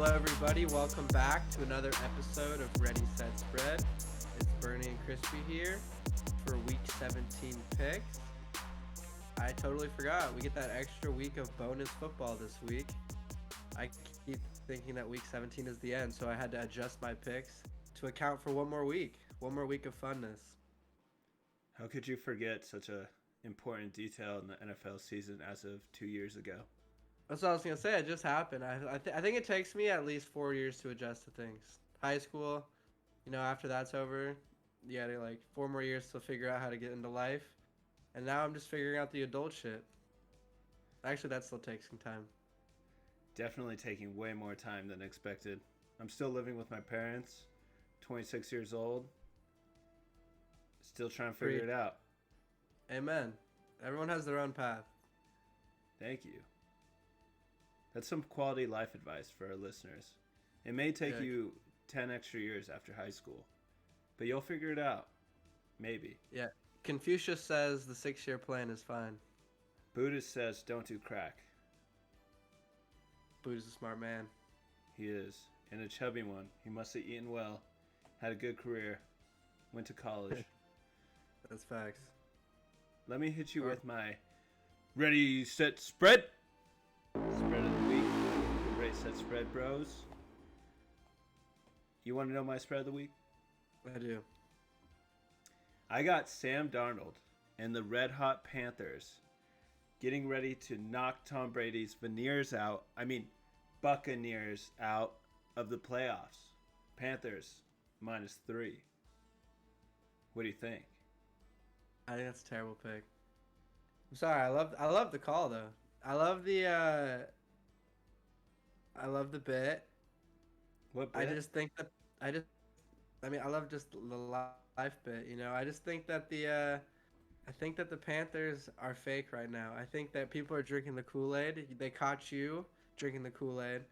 Hello, everybody. Welcome back to another episode of Ready, Set, Spread. It's Bernie and Crispy here for Week 17 picks. I totally forgot. We get that extra week of bonus football this week. I keep thinking that Week 17 is the end, so I had to adjust my picks to account for one more week of funness. How could you forget such a important detail in the NFL season as of 2 years ago? That's what I was going to say. It just happened. I think it takes me at least 4 years to adjust to things. High school, after that's over, you got to like 4 more years to figure out how to get into life. And now I'm just figuring out the adult shit. Actually, that still takes some time. Definitely taking way more time than expected. I'm still living with my parents, 26 years old. Still trying to figure it out. Amen. Everyone has their own path. Thank you. That's some quality life advice for our listeners. It may take you 10 extra years after high school, but you'll figure it out. Maybe. Yeah. Confucius says the 6-year plan is fine. Buddhist says don't do crack. Buddha's a smart man. He is. And a chubby one. He must have eaten well, had a good career, went to college. That's facts. Let me hit you with my ready, set, spread. Spread of the week. Ready, set, spread, bros. You want to know my spread of the week? I do. I got Sam Darnold and the Red Hot Panthers getting ready to knock Tom Brady's Buccaneers out of the playoffs. Panthers -3. What do you think? I think that's a terrible pick. I'm sorry. I love the call though. I love the bit. What bit? I love just the life bit. I just think that the Panthers are fake right now. I think that people are drinking the Kool-Aid. They caught you drinking the Kool-Aid.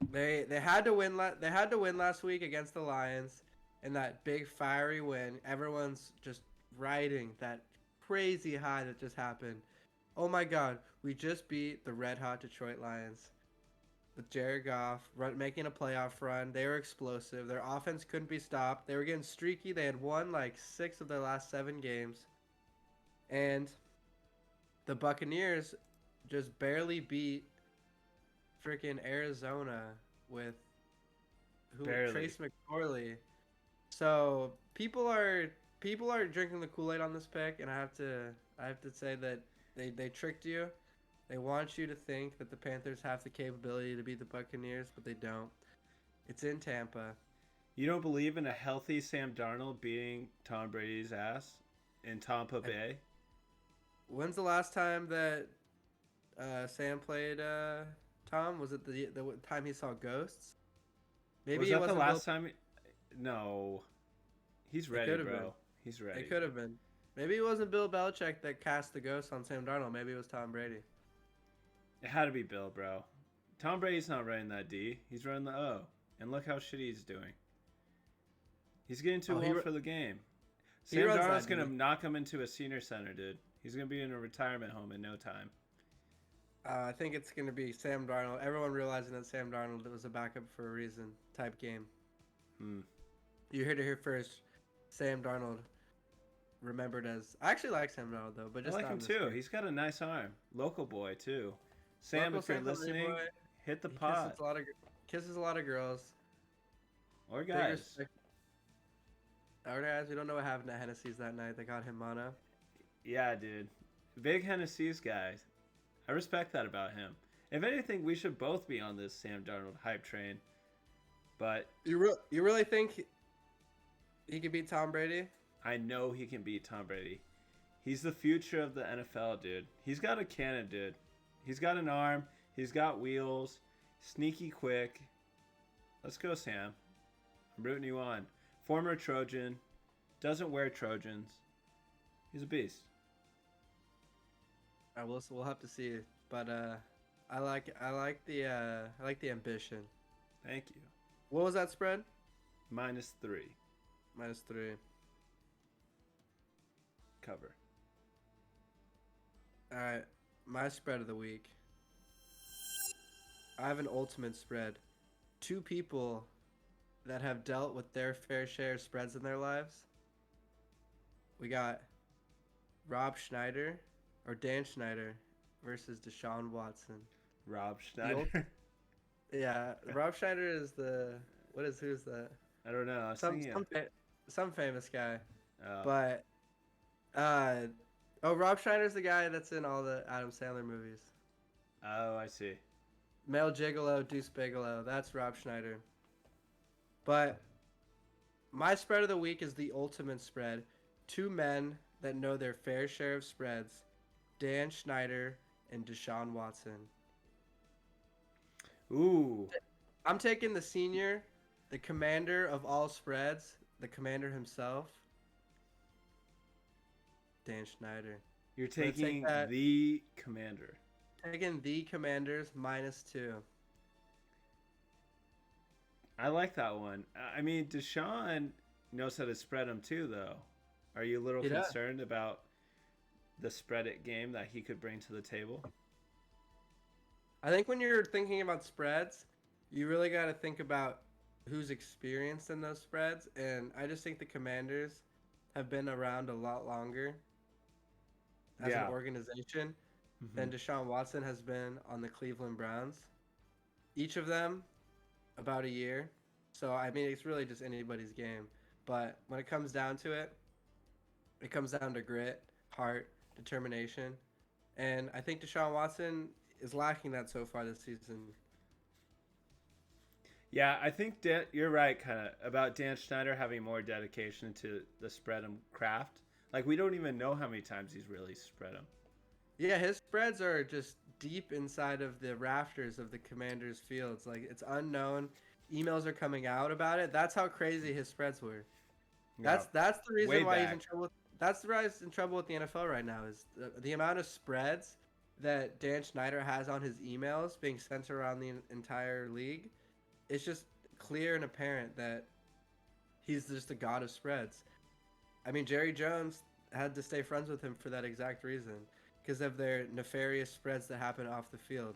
They had to win. They had to win last week against the Lions. And that big fiery win, everyone's just riding that crazy high that just happened. Oh my God, we just beat the red hot Detroit Lions with Jared Goff making a playoff run. They were explosive. Their offense couldn't be stopped. They were getting streaky. They had won like 6 of their last 7 games. And the Buccaneers just barely beat freaking Arizona with Trace McSorley. So people are drinking the Kool-Aid on this pick, and I have to say that they tricked you. They want you to think that the Panthers have the capability to beat the Buccaneers, but they don't. It's in Tampa. You don't believe in a healthy Sam Darnold beating Tom Brady's ass in Tampa Bay? When's the last time that Sam played Tom? Was it the time he saw ghosts? Maybe was that the last time? No, he's ready, bro. He's ready. It could have been. Maybe it wasn't Bill Belichick that cast the ghost on Sam Darnold. Maybe it was Tom Brady. It had to be Bill, bro. Tom Brady's not running that D. He's running the O. And look how shitty he's doing. He's getting too old for the game. Sam Darnold's going to knock him into a senior center, dude. He's going to be in a retirement home in no time. I think it's going to be Sam Darnold. Everyone realizing that Sam Darnold was a backup for a reason type game. You heard it here first. Sam Darnold, remembered as... I actually like Sam Darnold, though. But just I like him, too. Game. He's got a nice arm. Local boy, too. Sam, if you're listening, hit the pot. Kisses a lot of girls. Or guys. Or guys. We don't know what happened at Hennessy's that night. They got him mono. Yeah, dude. Big Hennessy's guy. I respect that about him. If anything, we should both be on this Sam Darnold hype train. But you really think he can beat Tom Brady? I know he can beat Tom Brady. He's the future of the NFL, dude. He's got a cannon, dude. He's got an arm. He's got wheels. Sneaky quick. Let's go, Sam. I'm rooting you on. Former Trojan. Doesn't wear Trojans. He's a beast. We'll have to see. But I like the ambition. Thank you. What was that spread? -3. -3. Cover. All right, my spread of the week. I have an ultimate spread. Two people that have dealt with their fair share of spreads in their lives. We got Rob Schneider or Dan Schneider versus Deshaun Watson. Rob The old, Schneider. yeah, Rob Schneider is the who's that? I don't know. I was Some thinking. some famous guy, Oh, but uh oh, Rob Schneider's the guy that's in all the Adam Sandler movies. oh, I see. Male Gigolo, Deuce Bigelow. That's Rob Schneider. But my spread of the week is the ultimate spread. Two men that know their fair share of spreads: Dan Schneider and Deshaun Watson. Ooh, I'm taking the senior, the commander of all spreads, the commander himself, Dan Schneider. you're I'm gonna take taking that. the commander. Taking the commanders -2. I like that one. I mean, Deshaun knows how to spread them too, though. Are you a little He does. concerned about the spread it game that he could bring to the table? I think when you're thinking about spreads, you really got to think about who's experienced in those spreads. And I just think the Commanders have been around a lot longer as Yeah. an organization than Hmm. Deshaun Watson has been on the Cleveland Browns. Each of them about a year. So, I mean, it's really just anybody's game. But when it comes down to it, it comes down to grit, heart, determination. And I think Deshaun Watson is lacking that so far this season. Yeah, I think you're right, kind of about Dan Schneider having more dedication to the spread and craft. Like we don't even know how many times he's really spread them. Yeah, his spreads are just deep inside of the rafters of the Commanders' fields. Like it's unknown. Emails are coming out about it. That's how crazy his spreads were. Yeah, That's the way reason why he's in back. trouble. That's the reason he's in trouble with the NFL right now is the amount of spreads that Dan Schneider has on his emails being sent around the entire league. It's just clear and apparent that he's just a god of spreads. I mean, Jerry Jones had to stay friends with him for that exact reason because of their nefarious spreads that happen off the field.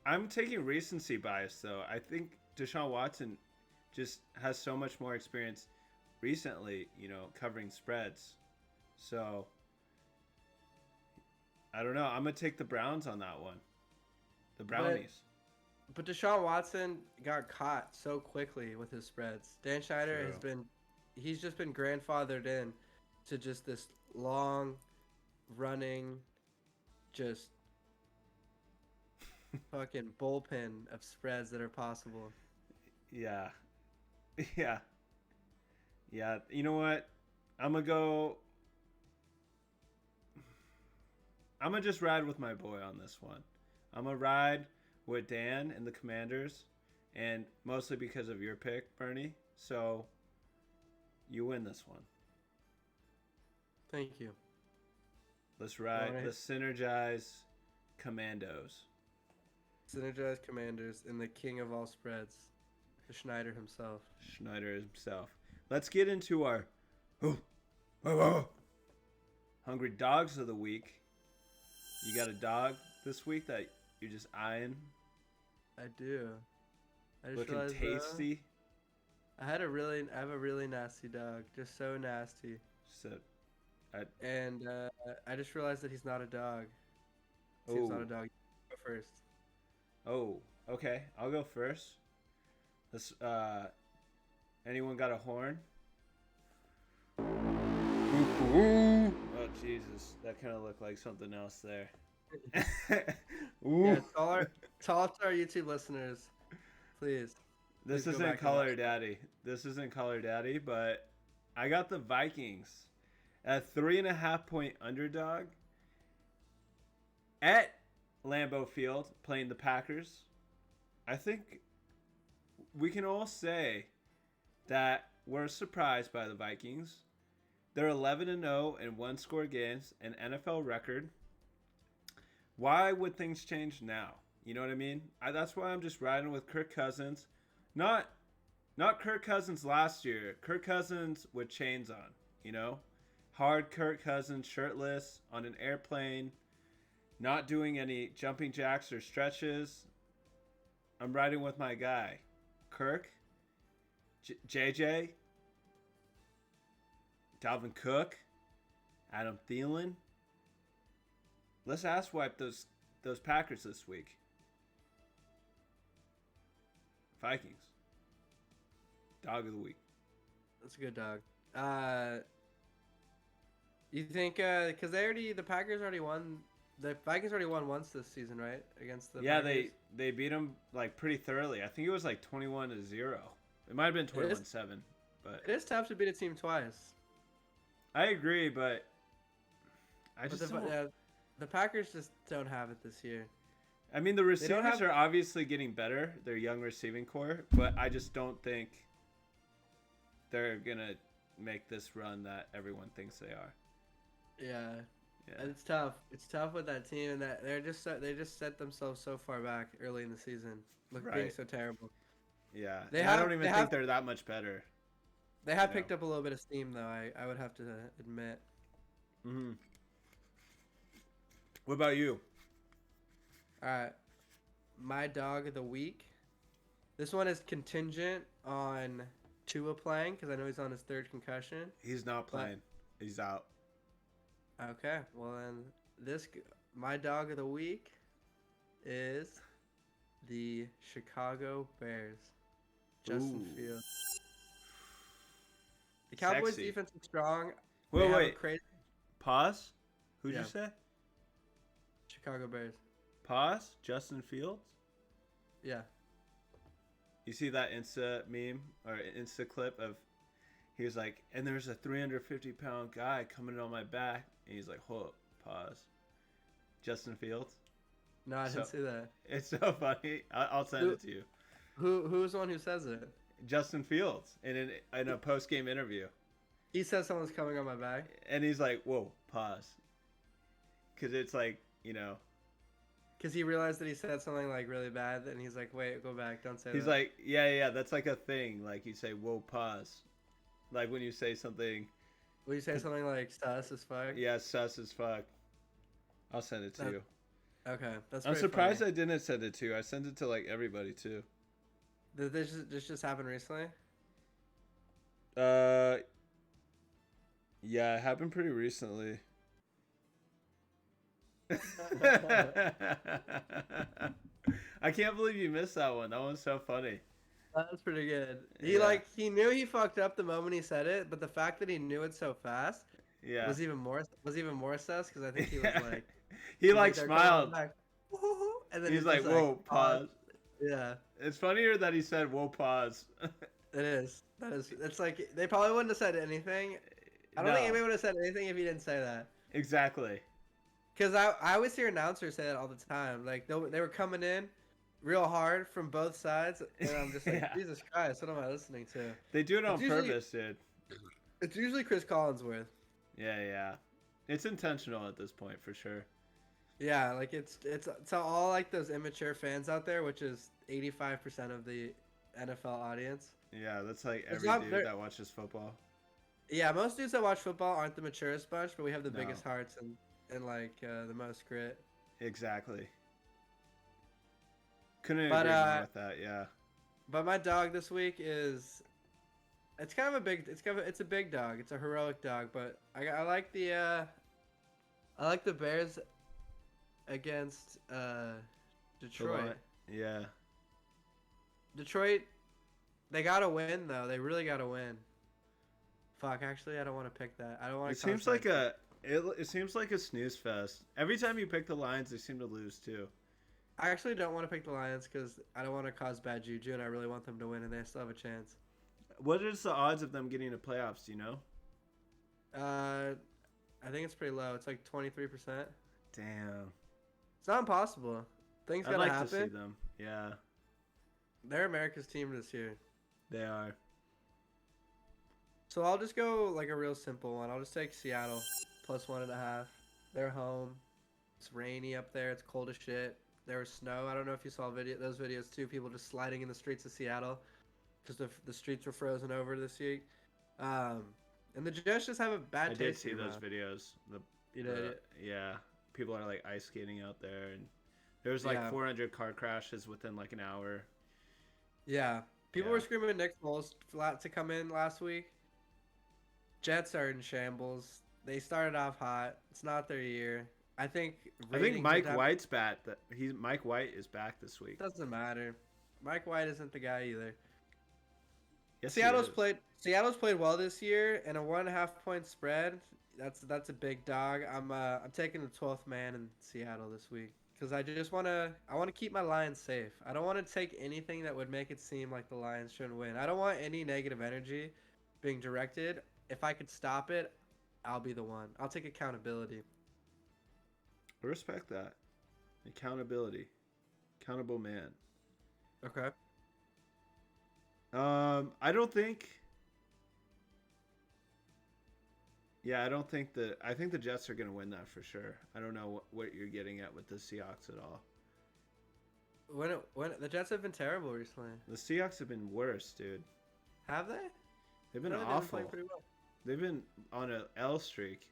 I'm taking recency bias though. I think Deshaun Watson just has so much more experience recently, covering spreads. So I don't know. I'm gonna take the Browns on that one. The Brownies. But Deshaun Watson got caught so quickly with his spreads. Dan Schneider True. he's just been grandfathered in to just this long running, just fucking bullpen of spreads that are possible. Yeah. Yeah. Yeah. You know what? I'm gonna go. I'm gonna just ride with my boy on this one. I'm gonna ride with Dan and the Commanders, and mostly because of your pick, Bernie. So you win this one. Thank you. Let's ride. All right. Let's synergize Commandos. Synergized Commanders and the king of all spreads, the Schneider himself. Schneider himself. Let's get into our hungry dogs of the week. You got a dog this week that you're just eyeing, I do. I just looking realized tasty. I have a really nasty dog, just so nasty. So, And I just realized that he's not a dog. Seems not a dog. Go first. oh, okay. I'll go first. Let's. Anyone got a horn? Oh Jesus, that kind of looked like something else there. Yeah, tell us to our YouTube listeners, please. This Please go isn't back and Color watch. Daddy. This isn't Color Daddy, but I got the Vikings at 3.5-point underdog at Lambeau Field playing the Packers. I think we can all say that we're surprised by the Vikings. They're 11-0 in one-score games, an NFL record. Why would things change now? You know what I mean? That's why I'm just riding with Kirk Cousins. Not Kirk Cousins last year. Kirk Cousins with chains on, Hard Kirk Cousins, shirtless, on an airplane, Not doing any jumping jacks or stretches. I'm riding with my guy, Kirk, JJ, Dalvin Cook, Adam Thielen. Let's ass wipe those Packers this week. Vikings. Dog of the week. That's a good dog. You think because the Packers already won. The Vikings already won once this season, right? Against the Packers? they beat them like pretty thoroughly. I think it was like 21-0. It might have been 21-7, but it is tough to beat a team twice. I agree, but the Packers just don't have it this year. I mean, the receivers are obviously getting better. They're young receiving core, but I just don't think they're gonna make this run that everyone thinks they are. Yeah. And it's tough. It's tough with that team, and that they just set themselves so far back early in the season, being so terrible. Yeah, I don't even think they're that much better. They have picked up a little bit of steam, though. I would have to admit. Mm-hmm. What about you? All right, my dog of the week. This one is contingent on Tua playing because I know he's on his third concussion. He's not playing. He's out. Okay, well then my dog of the week is the Chicago Bears. Justin Fields. The Cowboys defense is strong. Wait. Pause? Who'd you say? Chicago Bears. Pause? Justin Fields? Yeah. You see that Insta meme or Insta clip of he was like, and there's a 350-pound guy coming on my back. And he's like, hold up, pause. Justin Fields? No, I didn't see that. It's so funny. I'll send it to you. Who's the one who says it? Justin Fields in a post-game interview. He says someone's coming on my back. And he's like, whoa, pause. Because it's like, Because he realized that he said something like really bad, and he's like, wait, go back, don't say that. He's like, yeah, that's like a thing. Like you say, whoa, pause. Like when you say something. Will you say something like sus as fuck? Yeah, sus as fuck. I'll send it to you. Okay, that's. I'm surprised I didn't send it to you. I sent it to like everybody too. Did this just happen recently? Yeah, it happened pretty recently. I can't believe you missed that one. That one's so funny. That's pretty good. He knew he fucked up the moment he said it, but the fact that he knew it so fast, was even more sus because I think he was like he smiled, and then he's like, whoa, pause. Yeah, it's funnier that he said whoa, pause. It is. It's like they probably wouldn't have said anything. I don't think anybody would have said anything if he didn't say that. Exactly. Because I always hear announcers say that all the time. Like they were coming in real hard from both sides, and I'm just like, Jesus Christ, what am I listening to? They do it on purpose, dude. It's usually Chris Collinsworth. Yeah. It's intentional at this point, for sure. Yeah, like it's all like those immature fans out there, which is 85% of the NFL audience. Yeah, that's like every dude that watches football. Yeah, most dudes that watch football aren't the maturest bunch, but we have the biggest hearts and like the most grit. Exactly. Couldn't agree more with that. Yeah. But my dog this week is, it's a big dog. It's a heroic dog, but I like the Bears against Detroit. Yeah. Detroit, they gotta win though. They really gotta win. Fuck, actually, I don't want to pick that. I don't want to. It seems like a snooze fest. Every time you pick the Lions, they seem to lose too. I actually don't want to pick the Lions because I don't want to cause bad juju, and I really want them to win, and they still have a chance. What is the odds of them getting to playoffs? Do you know? I think it's pretty low. It's like 23%. Damn. It's not impossible. Things gotta happen. To see them. Yeah. They're America's team this year. They are. So I'll just go like a real simple one. I'll just take Seattle +1.5. They're home. It's rainy up there. It's cold as shit. There was snow. I don't know if you saw those videos too. People just sliding in the streets of Seattle because the streets were frozen over this week. And the Jets just have a bad taste. I did see those videos. You did? Yeah. people are like ice skating out there, and there's like Yeah. 400 car crashes within like an hour. Yeah. People Yeah. were screaming at Nick Foles to come in last week. Jets are in shambles. They started off hot. It's not their year. I think I think ratings are Mike down. White's back. Mike White is back this week. Doesn't matter. Mike White isn't the guy either. Yes, he Seattle's is. played. Seattle's played well this year, and a 1.5 point spread. That's a big dog. I'm taking the 12th man in Seattle this week because I wanna keep my Lions safe. I don't want to take anything that would make it seem like the Lions shouldn't win. I don't want any negative energy being directed. If I could stop it, I'll be the one. I'll take accountability. I respect that. Accountability. Accountable man. Okay. I don't think. Yeah, I don't think that. I think the Jets are going to win that for sure. I don't know what you're getting at with the Seahawks at all. When the Jets have been terrible recently. The Seahawks have been worse, dude. Have they? They've been Really, awful. playing pretty well. They've been on an L streak.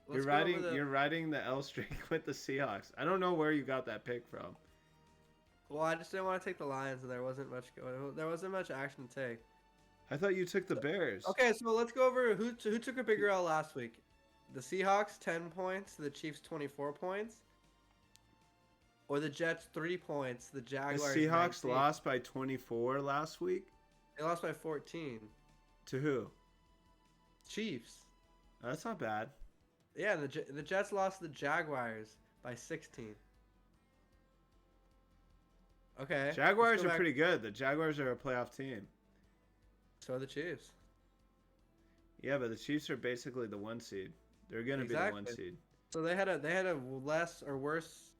Let's go over the. You're riding the L streak with the Seahawks. I don't know where you got that pick from. Well, I just didn't want to take the Lions, and there wasn't much going. There wasn't much action to take. I thought you took the Bears. Okay, so let's go over who took a bigger L last week. The Seahawks 10 points, the Chiefs 24 points, or the Jets 3 points, the The Jaguars. Seahawks 19. lost by 24 last week. They lost by 14. To who? Chiefs. That's not bad. Yeah, and the Jets lost to the Jaguars by 16. Okay. Jaguars let's go are back- pretty good. The Jaguars are a playoff team. So are the Chiefs. Yeah, but the Chiefs are basically the 1 seed. They're gonna be the 1 Exactly. seed. So they had a less or worse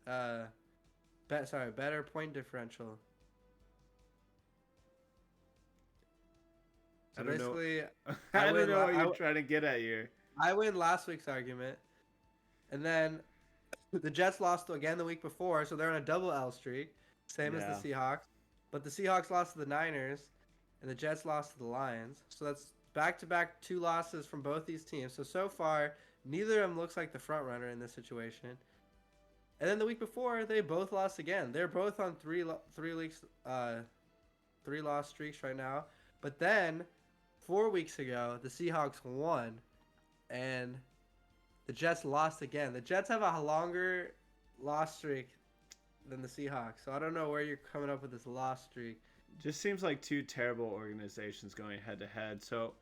better point differential. So I don't know. basically, I don't win know what la- you're trying to get at here. I win last week's argument, and then the Jets lost again the week before, so they're on a double L streak, same as the Seahawks. But the Seahawks lost to the Niners, and the Jets lost to the Lions. So that's back-to-back 2 losses from both these teams. So far, neither of them looks like the front runner in this situation. And then the week before, they both lost again. They're both on 3-loss streaks right now. But then 4 weeks ago, the Seahawks won, and the Jets lost again. The Jets have a longer loss streak than the Seahawks, so I don't know where you're coming up with this loss streak. Just seems like 2 terrible organizations going head to head. So,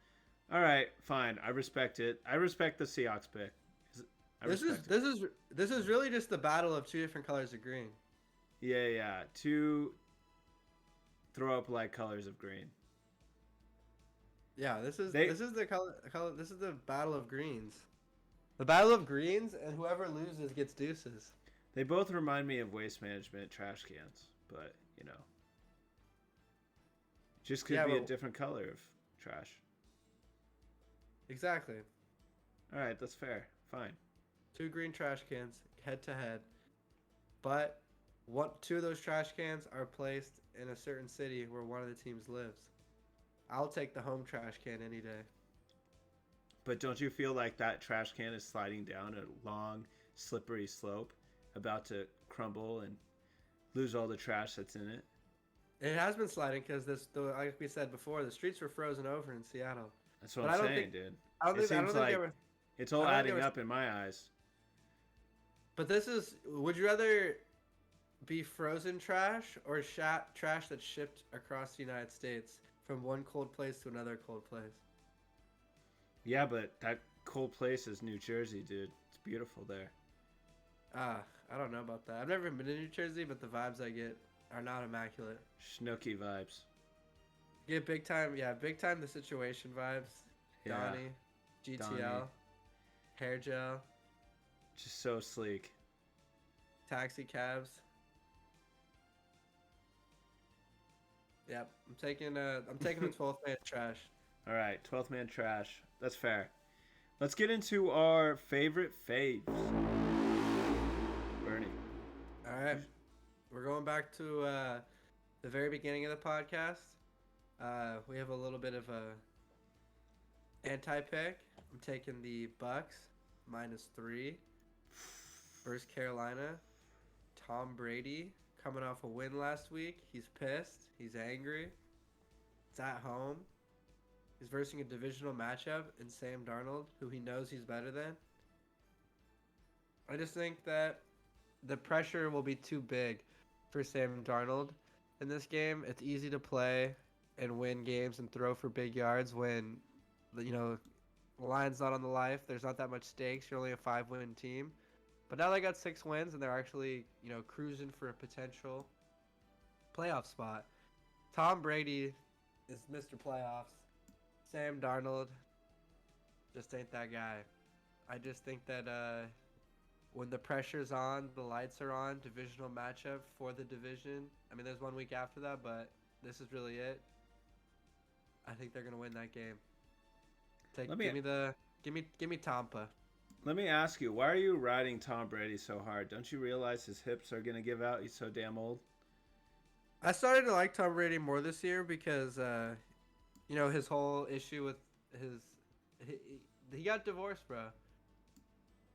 all right, fine. I respect it. I respect the Seahawks pick. This is really just the battle of 2 different colors of green. Yeah. 2 throw up like colors of green. Yeah, this is the color. This is the battle of greens. The battle of greens, and whoever loses gets deuces. They both remind me of Waste Management trash cans, but just could be a different color of trash. Exactly. All right, that's fair. Fine. 2 green trash cans head to head, but 2 of those trash cans are placed in a certain city where one of the teams lives. I'll take the home trash can any day. But don't you feel like that trash can is sliding down a long, slippery slope, about to crumble and lose all the trash that's in it? It has been sliding because like we said before, the streets were frozen over in Seattle. That's what I'm saying, dude. It seems like it's all adding up in my eyes. But would you rather be frozen trash or trash that's shipped across the United States from one cold place to another cold place? Yeah, but that cold place is New Jersey, dude. It's beautiful there. I don't know about that. I've never been to New Jersey, but the vibes I get are not immaculate. Schnooky vibes. Get big time the situation vibes. Yeah. Donnie, GTL, Donnie. hair gel, Just so sleek. taxi cabs. Yep, I'm taking the 12th man trash. All right, 12th man trash. That's fair. Let's get into our favorite faves. Bernie. All right, we're going back to the very beginning of the podcast. We have a little bit of a anti-pick. I'm taking the Bucks -3. versus Carolina. Tom Brady coming off a win last week. He's pissed. He's angry. It's at home. He's versing a divisional matchup in Sam Darnold, who he knows he's better than. I just think that the pressure will be too big for Sam Darnold in this game. It's easy to play and win games and throw for big yards when, the line's not on the life. There's not that much stakes. You're only a 5-win team. But now they got 6 wins and they're actually, cruising for a potential playoff spot. Tom Brady is Mr. Playoffs. Sam Darnold just ain't that guy. I just think that when the pressure's on, the lights are on, divisional matchup for the division. I mean, there's 1 week after that, but this is really it. I think they're gonna win that game. Give me Tampa. Let me ask you, why are you riding Tom Brady so hard? Don't you realize his hips are gonna give out? He's so damn old. I started to like Tom Brady more this year because, his whole issue with he got divorced, bro.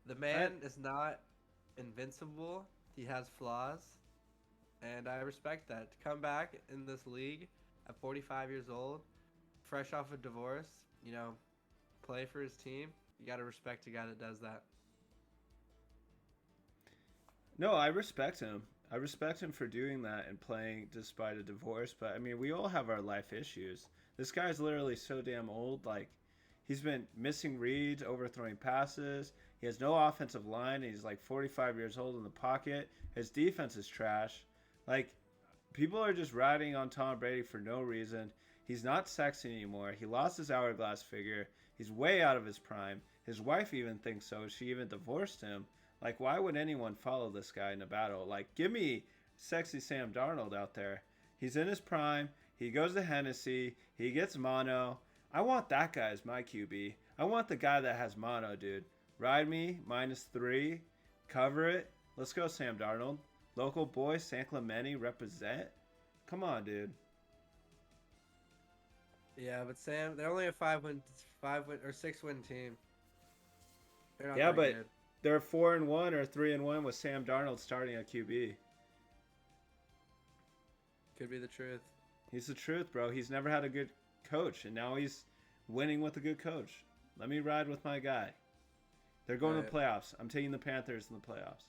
The man is not invincible. He has flaws, and I respect that. To come back in this league at 45 years old, fresh off a divorce, play for his team, you got to respect a guy that does that. No, I respect him. I respect him for doing that and playing despite a divorce. But, I mean, we all have our life issues. This guy's literally so damn old. Like, he's been missing reads, overthrowing passes. He has no offensive line. He's like 45 years old in the pocket. His defense is trash. Like, people are just riding on Tom Brady for no reason. He's not sexy anymore. He lost his hourglass figure. He's way out of his prime. His wife even thinks so. She even divorced him. Like, why would anyone follow this guy in a battle? Like, give me sexy Sam Darnold out there. He's in his prime. He goes to Hennessy. He gets mono. I want that guy as my QB. I want the guy that has mono, dude. Ride me, -3. Cover it. Let's go, Sam Darnold. Local boy, San Clemente, represent. Come on, dude. Yeah, but Sam, they're only a 5-win or 6-win team. They're not Yeah, that but good. they're 4-1 or 3-1 with Sam Darnold starting at QB. Could be the truth. He's the truth, bro. He's never had a good coach, and now he's winning with a good coach. Let me ride with my guy. They're going to the playoffs. I'm taking the Panthers in the playoffs.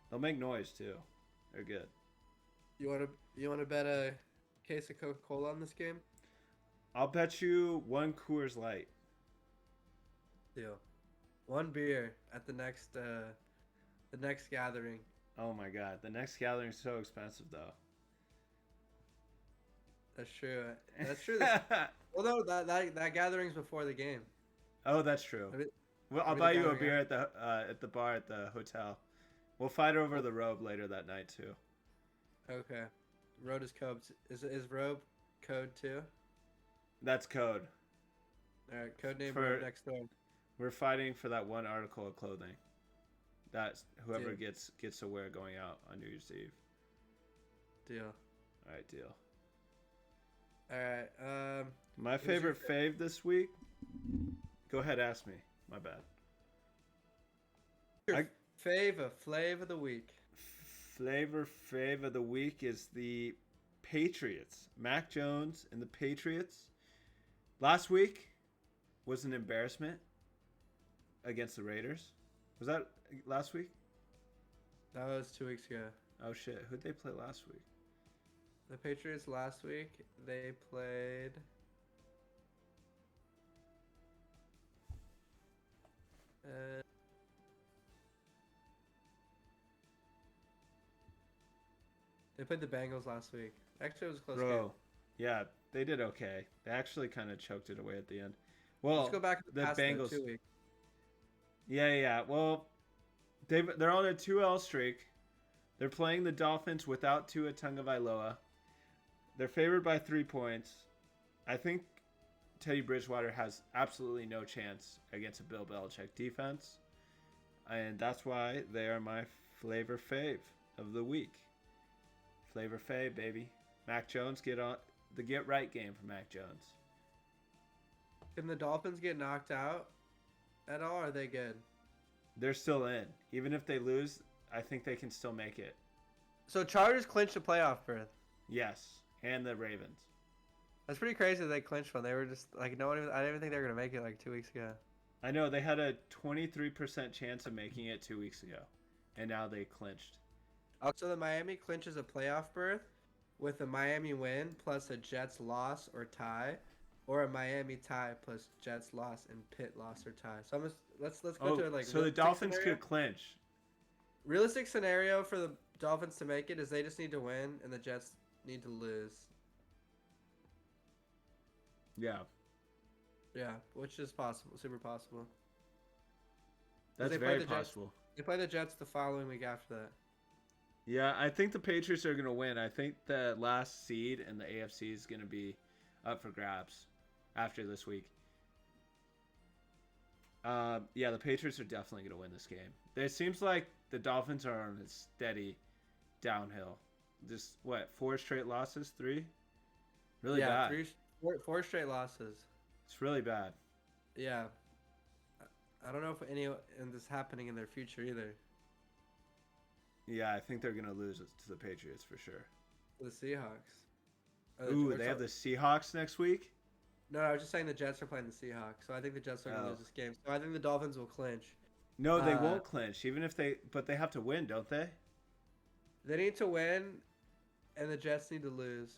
They'll make noise too. They're good. You wanna bet a case of Coca-Cola on this game? I'll bet you 1 Coors Light. Deal. 1 beer at the next gathering. Oh my god, the next gathering is so expensive though. That's true. That's true. Well, no, that gathering's before the game. Oh, that's true. Well, I'll buy you a beer at the bar at the hotel. We'll fight over the robe later that night too. Okay. Road is code. Is robe code too? That's code. All right, code name robe next door. We're fighting for that one article of clothing. That's whoever gets to wear going out on New Year's Eve. Deal. All right, deal. All right. My favorite fave this week. Go ahead, ask me. My bad. Fave of the week. Fave of the week is the Patriots. Mac Jones and the Patriots. Last week was an embarrassment against the Raiders. Was that last week? That was 2 weeks ago. Oh shit! Who'd they play last week? The Patriots last week, they played. They played the Bengals last week. Actually, it was a close game. Yeah, they did okay. They actually kind of choked it away at the end. Well, let's go back to the past Bengals. 2 weeks. Yeah. Well, they're on a 2-L streak. They're playing the Dolphins without Tua Tagovailoa. They're favored by 3 points. I think Teddy Bridgewater has absolutely no chance against a Bill Belichick defense. And that's why they are my flavor fave of the week. Flavor fave, baby. Mac Jones, get right game for Mac Jones. Can the Dolphins get knocked out at all? Or are they good? They're still in. Even if they lose, I think they can still make it. So Chargers clinched a playoff berth. Yes, and the Ravens. That's pretty crazy that they clinched one. They were just like no one. I didn't even think they were gonna make it like 2 weeks ago. I know they had a 23% chance of making it 2 weeks ago, and now they clinched. Also, the Miami clinches a playoff berth with a Miami win plus a Jets loss or tie, or a Miami tie plus Jets loss and Pitt loss or tie. So let's go to like. So the Dolphins could clinch. Realistic scenario for the Dolphins to make it is they just need to win and the Jets need to lose. Yeah. Yeah, which is possible, super possible. That's very possible. They play the Jets the following week after that. Yeah, I think the Patriots are going to win. I think the last seed in the AFC is going to be up for grabs after this week. Yeah, the Patriots are definitely going to win this game. It seems like the Dolphins are on a steady downhill. Just, what, 4 straight losses? 3? Really bad. Four straight losses. It's really bad. Yeah. I don't know if any in this happening in their future either. Yeah, I think they're going to lose it to the Patriots for sure. The Seahawks. Ooh, they have the Seahawks next week? No, I was just saying the Jets are playing the Seahawks, so I think the Jets are going to lose this game. So I think the Dolphins will clinch. No, they won't clinch, but they have to win, don't they? They need to win, and the Jets need to lose.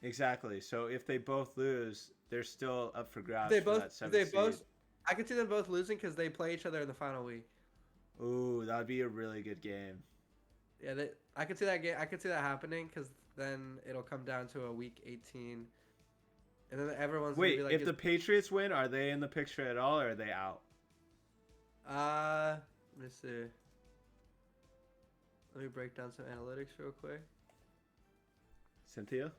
Exactly. So if they both lose, they're still up for grabs for that 7th seed. I could see them both losing because they play each other in the final week. Ooh, that would be a really good game. Yeah, I could see that game. I could see that happening because then it'll come down to a week 18, and then everyone's Wait. gonna be like, if the Patriots win, are they in the picture at all, or are they out? Let me see. Let me break down some analytics real quick. Cynthia?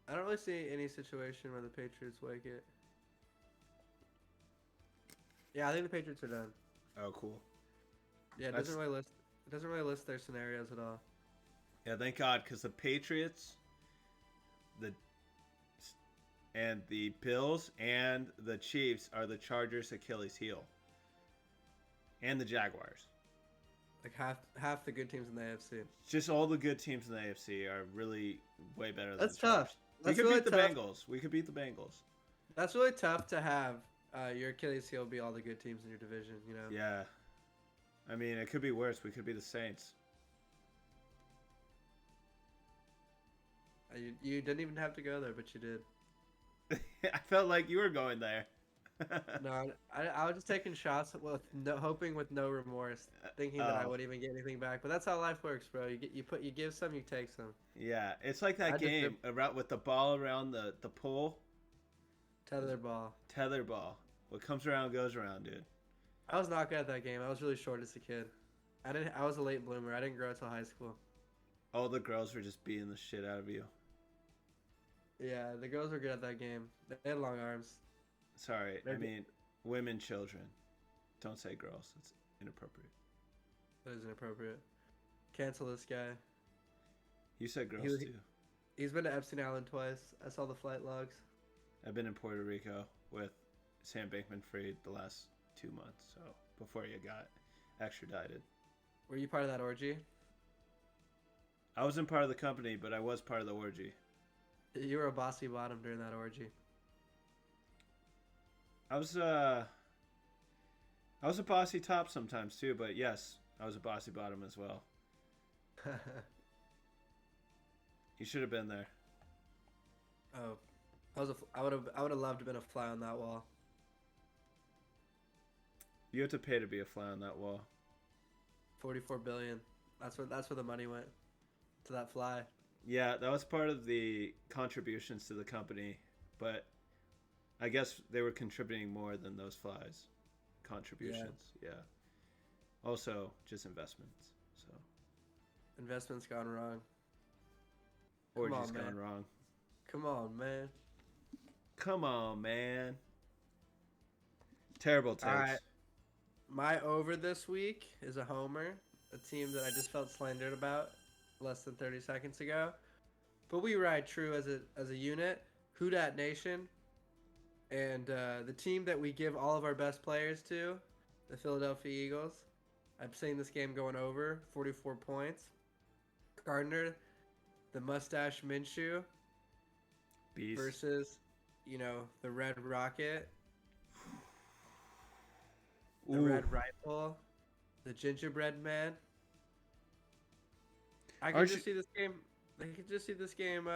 I don't really see any situation where the Patriots make it. Yeah, I think the Patriots are done. Oh, cool. Yeah, it doesn't really list their scenarios at all. Yeah, thank God, because the Patriots, and the Bills and the Chiefs are the Chargers' Achilles heel, and the Jaguars. Like half the good teams in the AFC. Just all the good teams in the AFC are really way better than That's the Chargers. tough. That's we could really beat the tough. Bengals. We could beat the Bengals. That's really tough to have your Achilles heel be all the good teams in your division, you know? Yeah. I mean, it could be worse. We could be the Saints. You didn't even have to go there, but you did. I felt like you were going there. No, I was just taking shots with hoping with no remorse, thinking that I wouldn't even get anything back. But that's how life works, bro. You give some, you take some. Yeah, it's like that game around with the ball around the pole. Tether ball. Tether ball. What comes around goes around, dude. I was not good at that game. I was really short as a kid. I was a late bloomer. I didn't grow until high school. All the girls were just beating the shit out of you. Yeah, the girls were good at that game. They had long arms. Sorry, I mean women, children. Don't say girls. It's inappropriate. That is inappropriate. Cancel this guy. You said girls too. He's been to Epstein Island twice. I saw the flight logs. I've been in Puerto Rico with Sam Bankman-Fried the last 2 months, so before you got extradited. Were you part of that orgy? I wasn't part of the company, but I was part of the orgy. You were a bossy bottom during that orgy. I was a bossy top sometimes too, but yes, I was a bossy bottom as well. You should have been there. Oh, I would have loved to have been a fly on that wall. You have to pay to be a fly on that wall. 44 billion. That's where the money went. To that fly. Yeah, that was part of the contributions to the company, but I guess they were contributing more than those flies. Contributions, yeah. Also, just investments. So investments gone wrong. Orgy's gone wrong. Come on, man. Come on, man. Terrible takes. All right. My over this week is a homer, a team that I just felt slandered about less than 30 seconds ago. But we ride true as a unit. Who Dat Nation, and the team that we give all of our best players to, the Philadelphia Eagles. I'm seeing this game going over 44 points. Gardner, the mustache Minshew, Beast. versus, the Red Rocket, the Ooh. Red Rifle, the Gingerbread Man. I can Aren't just see this game. I can just see this game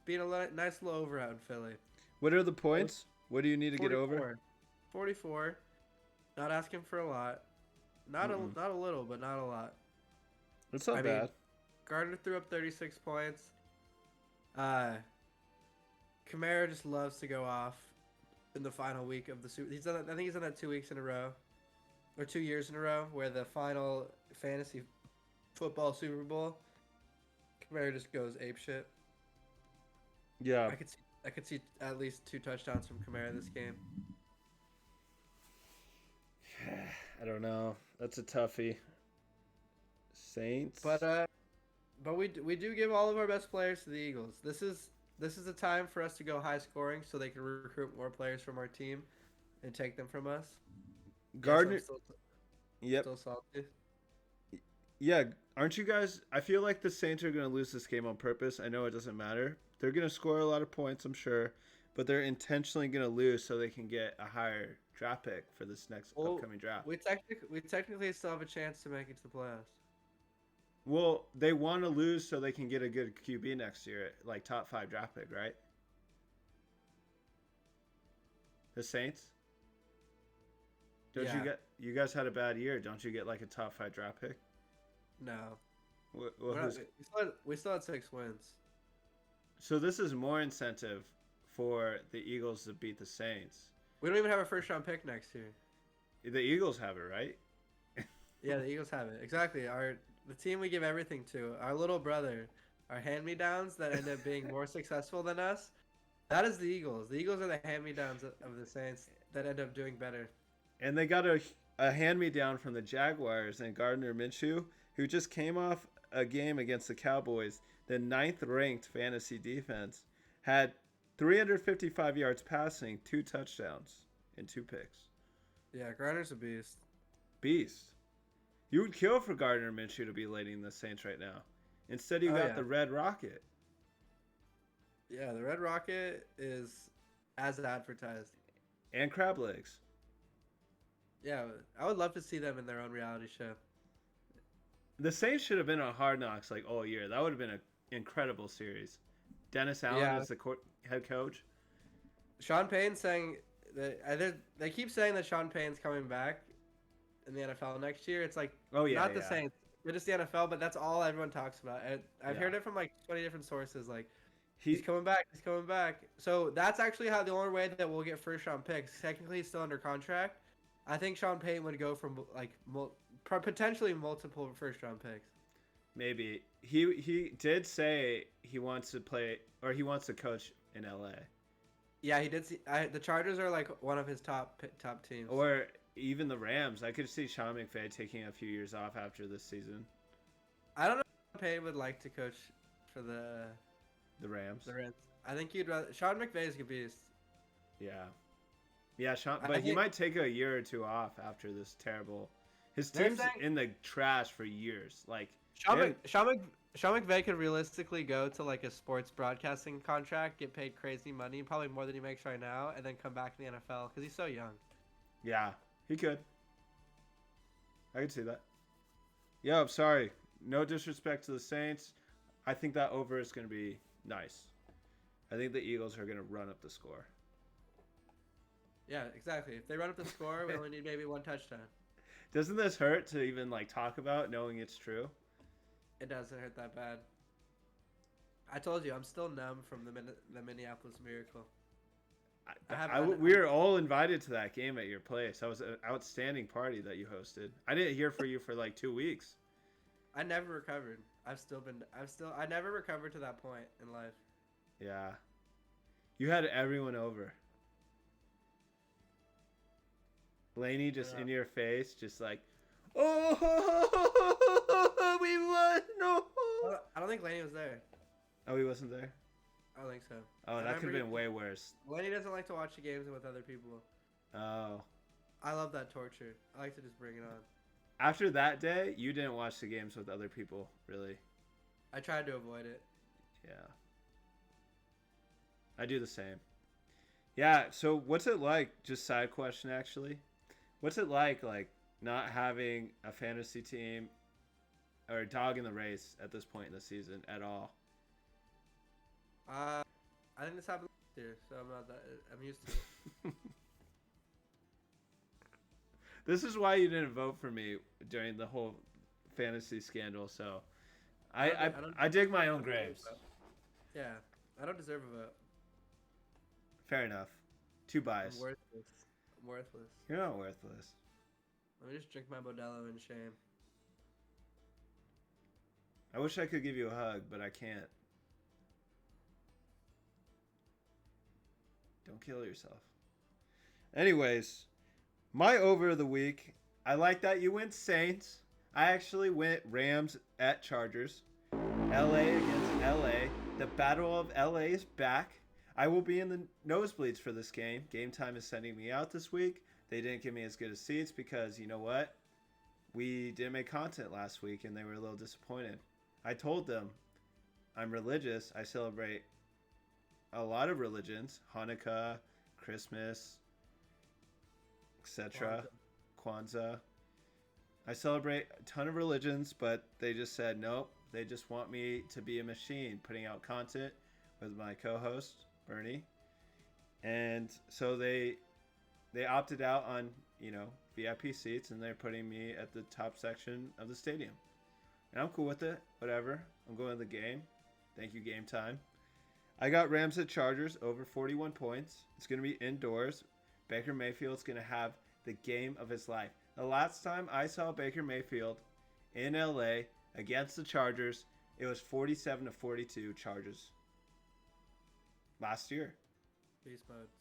being a nice little over out in Philly. What are the points? What do you need to get 44. over? 44. Not asking for a lot. Not a little, but not a lot. It's not bad. Gardner threw up 36 points. Kamara just loves to go off in the final week of the Super. I think he's done that 2 weeks in a row, or 2 years in a row, where the final fantasy football Super Bowl, Kamara just goes ape shit. Yeah. I could see at least 2 touchdowns from Kamara this game. I don't know. That's a toughie. Saints. But we do give all of our best players to the Eagles. This is a time for us to go high scoring so they can recruit more players from our team and take them from us. Gardner. Yes, still salty. Yeah, aren't you guys? I feel like the Saints are going to lose this game on purpose. I know it doesn't matter. They're going to score a lot of points, I'm sure, but they're intentionally going to lose so they can get a higher draft pick for this next upcoming draft. We technically still have a chance to make it to the playoffs. Well, they want to lose so they can get a good QB next year, like top 5 draft pick, right? The Saints? You guys had a bad year. Don't you get like a top 5 draft pick? No. Well, we still had 6 wins. So this is more incentive for the Eagles to beat the Saints. We don't even have a first round pick next year. The Eagles have it, right? Yeah, the Eagles have it. Exactly. The team we give everything to, our little brother, our hand-me-downs that end up being more successful than us, that is the Eagles. The Eagles are the hand-me-downs of the Saints that end up doing better. And they got a hand-me-down from the Jaguars and Gardner Minshew, who just came off a game against the Cowboys, the 9th-ranked fantasy defense, had 355 yards passing, 2 touchdowns, and 2 picks. Yeah, Gardner's a beast. Beast. You would kill for Gardner Minshew to be leading the Saints right now. Instead, you got the Red Rocket. Yeah, the Red Rocket is as advertised. And Crab Legs. Yeah, I would love to see them in their own reality show. The Saints should have been on Hard Knocks like all year. That would have been an incredible series. Dennis Allen as the head coach. Sean Payne saying that they keep saying that Sean Payne's coming back in the NFL next year. It's like not the Saints, but just the NFL. But that's all everyone talks about. I've heard it from like 20 different sources. Like he's coming back. He's coming back. So that's actually the only way that we'll get first round picks. Technically, he's still under contract. I think Sean Payne would go from like potentially multiple first round picks. Maybe he did say he wants to play or he wants to coach in LA. Yeah, he did. The Chargers are like one of his top teams. Or even the Rams. I could see Sean McVay taking a few years off after this season. I don't know if Payne would like to coach for the Rams. The Rams. I think you'd rather. Sean McVay's a beast. Yeah, Sean. But he might take a year or 2 off after this terrible. His team's in the trash for years. Like Sean McVay could realistically go to like a sports broadcasting contract, get paid crazy money, probably more than he makes right now, and then come back in the NFL because he's so young. Yeah, he could. I could see that. Yeah, I'm sorry. No disrespect to the Saints. I think that over is going to be nice. I think the Eagles are going to run up the score. Yeah, exactly. If they run up the score, we only need maybe 1 touchdown. Doesn't this hurt to even like talk about knowing it's true? It doesn't hurt that bad. I told you, I'm still numb from the Minneapolis Miracle. We were all invited to that game at your place. That was an outstanding party that you hosted. I didn't hear from you for like 2 weeks. I never recovered. I never recovered to that point in life. Yeah. You had everyone over. Laney just in your face, just like, oh, we won! No. I don't think Laney was there. Oh, he wasn't there. I don't think so. Oh, I that could have remember been way worse. Lenny doesn't like to watch the games with other people. Oh. I love that torture. I like to just bring it on. After that day, you didn't watch the games with other people, really. I tried to avoid it. Yeah. I do the same. Yeah, so what's it like, just side question actually, what's it like not having a fantasy team or a dog in the race at this point in the season at all? I think this happened last year, so I'm not that. I'm used to it. This is why you didn't vote for me during the whole fantasy scandal, so I dig my own graves. Yeah, I don't deserve a vote. Fair enough. Too I'm biased. worthless. I'm worthless. You're not worthless. Let me just drink my Modelo in shame. I wish I could give you a hug, but I can't. Don't kill yourself. Anyways, my over of the week. I like that you went Saints. I actually went Rams at Chargers. LA against LA. The Battle of LA is back. I will be in the nosebleeds for this game. Game Time is sending me out this week. They didn't give me as good as seats because, you know what? We didn't make content last week and they were a little disappointed. I told them I'm religious. I celebrate a lot of religions. Hanukkah, Christmas, etc. Kwanzaa. I celebrate a ton of religions, but they just said nope. They just want me to be a machine, putting out content with my co-host Bernie, and so they opted out on VIP seats, and they're putting me at the top section of the stadium, and I'm cool with it. Whatever. I'm going to the game. Thank you, Game Time. I got Rams at Chargers over 41 points. It's going to be indoors. Baker Mayfield's going to have the game of his life. The last time I saw Baker Mayfield in LA against the Chargers, it was 47-42 Chargers. Last year. Beast modes.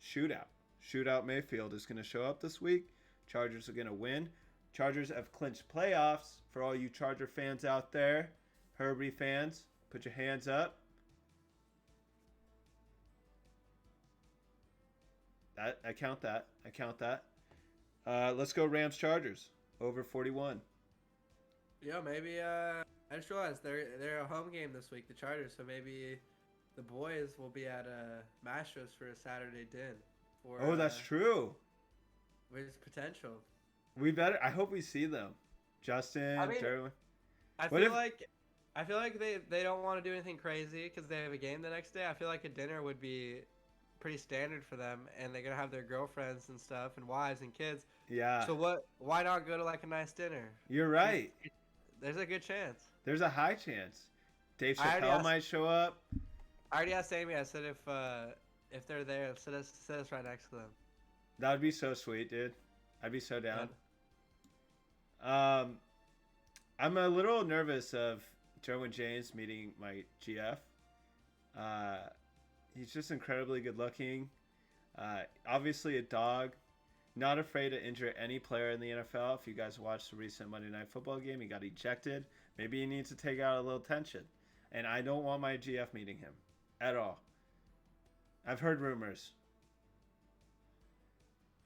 Shootout Mayfield is going to show up this week. Chargers are going to win. Chargers have clinched playoffs. For all you Charger fans out there, Herbie fans, put your hands up. I count that. Let's go Rams Chargers over 41. Yeah, maybe. I just realized they're a home game this week, the Chargers. So maybe the boys will be at Mastros for a Saturday din. Oh, that's true. With potential. We better. I hope we see them. Justin, Derwin. I feel like they don't want to do anything crazy because they have a game the next day. I feel like a dinner would be pretty standard for them, and they're gonna have their girlfriends and stuff, and wives and kids. Yeah. So why not go to like a nice dinner? You're right. There's a good chance. There's a high chance. Dave Chappelle might show up. I already asked Amy. I said if they're there, sit us right next to them. That would be so sweet, dude. I'd be so down. I'm a little nervous of Derwin James meeting my GF. He's just incredibly good looking. Obviously a dog. Not afraid to injure any player in the NFL. If you guys watched the recent Monday Night Football game, he got ejected. Maybe he needs to take out a little tension. And I don't want my GF meeting him at all. I've heard rumors.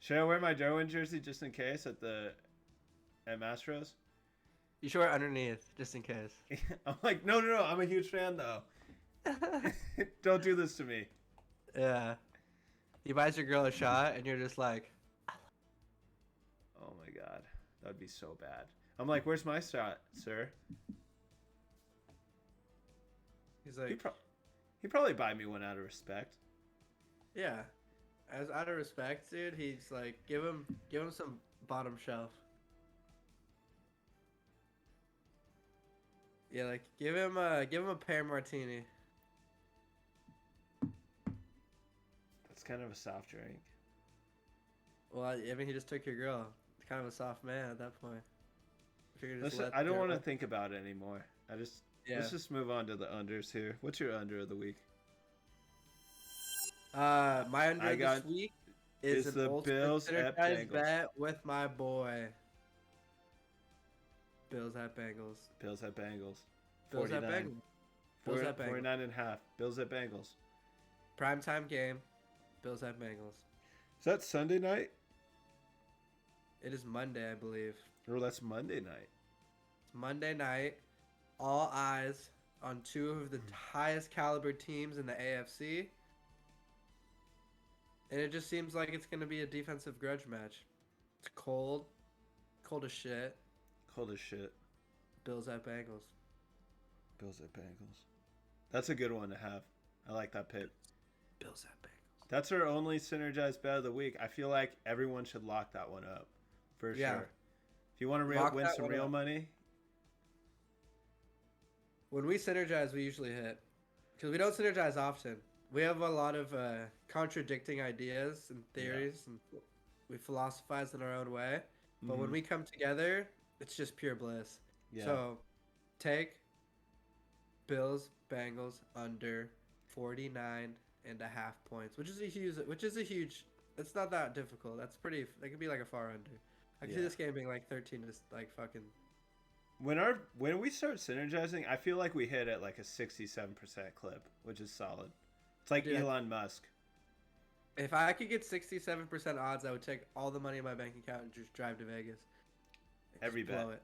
Should I wear my Derwin jersey just in case at Mastros? You should wear it underneath just in case. I'm like, no. I'm a huge fan though. Don't do this to me. Yeah. He buys your girl a shot, and you're just like, oh my god, that'd be so bad. I'm like, where's my shot, sir? He's like, he'd probably buy me one out of respect. Yeah, as out of respect, dude. He's like, give him some bottom shelf. Yeah, like give him a pear martini. That's kind of a soft drink. Well, I mean, he just took your girl. Kind of a soft man at that point. Listen, I don't want to think about it anymore. Let's just move on to the unders here. What's your under of the week? My under this week is an the old Bills at Bengals. Bet with my boy. Bills at Bengals. Bills at Bengals. Bills 49. at Bengals. Bills at Bengals. 49.5. Bills at Bengals. Primetime game. Bills at Bengals. Is that Sunday night? It is Monday, I believe. Or that's Monday night. It's Monday night. All eyes on two of the highest caliber teams in the AFC. And it just seems like it's going to be a defensive grudge match. It's cold. Cold as shit. Cold as shit. Bills at Bengals. Bills at Bengals. That's a good one to have. I like that pick. Bills at Bengals. That's our only synergized bet of the week. I feel like everyone should lock that one up. For sure. If you want to win some real money. When we synergize, we usually hit. Because we don't synergize often. We have a lot of contradicting ideas and theories. And we philosophize in our own way. But when we come together, it's just pure bliss. Yeah. So, take Bills, Bengals under 49.5 points, which is a huge. It's not that difficult. That's pretty. That could be like a far under. I can see this game being like 13 to like fucking. When we start synergizing, I feel like we hit at like a 67% clip, which is solid. It's like Elon Musk. If I could get 67% odds, I would take all the money in my bank account and just drive to Vegas. Every bet. Blow it.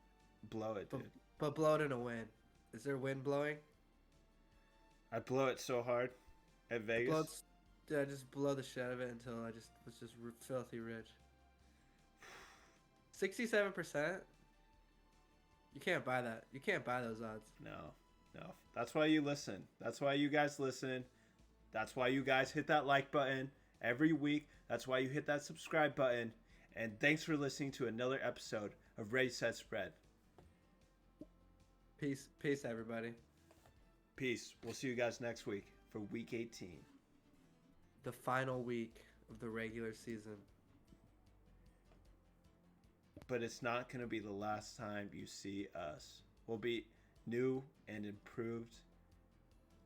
Blow it, dude. But blow it in a win. Is there wind blowing? I blow it so hard at Vegas. Just blow the shit out of it until I just was just filthy rich. 67%? You can't buy that. You can't buy those odds. No. That's why you listen. That's why you guys listen. That's why you guys hit that like button every week. That's why you hit that subscribe button. And thanks for listening to another episode of Ready, Set, Spread. Peace, everybody. Peace. We'll see you guys next week for Week 18. The final week of the regular season. But it's not going to be the last time you see us. We'll be new and improved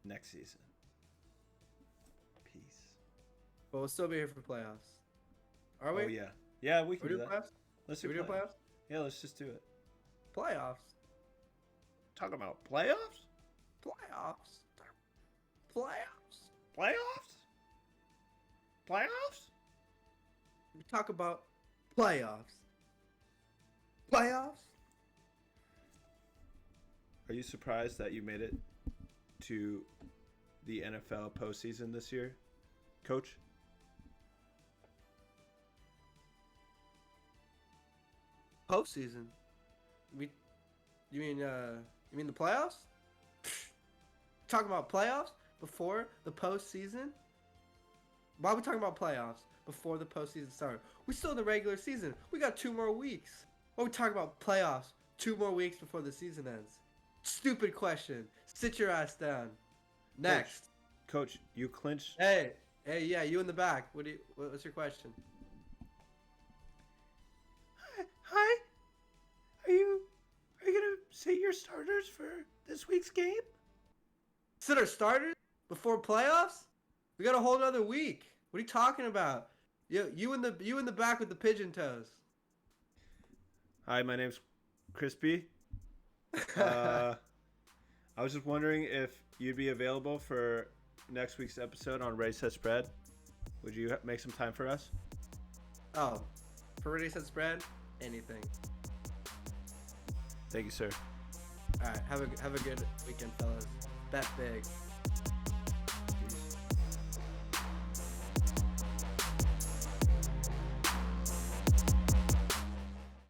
next season. Peace. But we'll still be here for playoffs. Are we? Oh, yeah. Yeah, we can do that. Playoffs? Let's do playoffs? Yeah, let's just do it. Playoffs? Talking about playoffs? Playoffs? We talk about playoffs. Playoffs? Are you surprised that you made it to the NFL postseason this year, Coach? Postseason? You mean the playoffs? Talking about playoffs before the postseason? Why are we talking about playoffs before the postseason started? We're still in the regular season. We got 2 more weeks. Why are we talking about playoffs 2 more weeks before the season ends? Stupid question. Sit your ass down. Next. Coach, you clinched. Hey, yeah, you in the back. What's your question? Hi. Are you gonna say your starters for this week's game? Sit our starters before playoffs? We got a whole other week. What are you talking about? You in the back with the pigeon toes. Hi, my name's Crispy. I was just wondering if you'd be available for next week's episode on Ready, Set, Spread. Would you make some time for us? Oh, for Ready, Set, Spread? Anything. Thank you, sir. All right, have a good weekend, fellas. Bet big.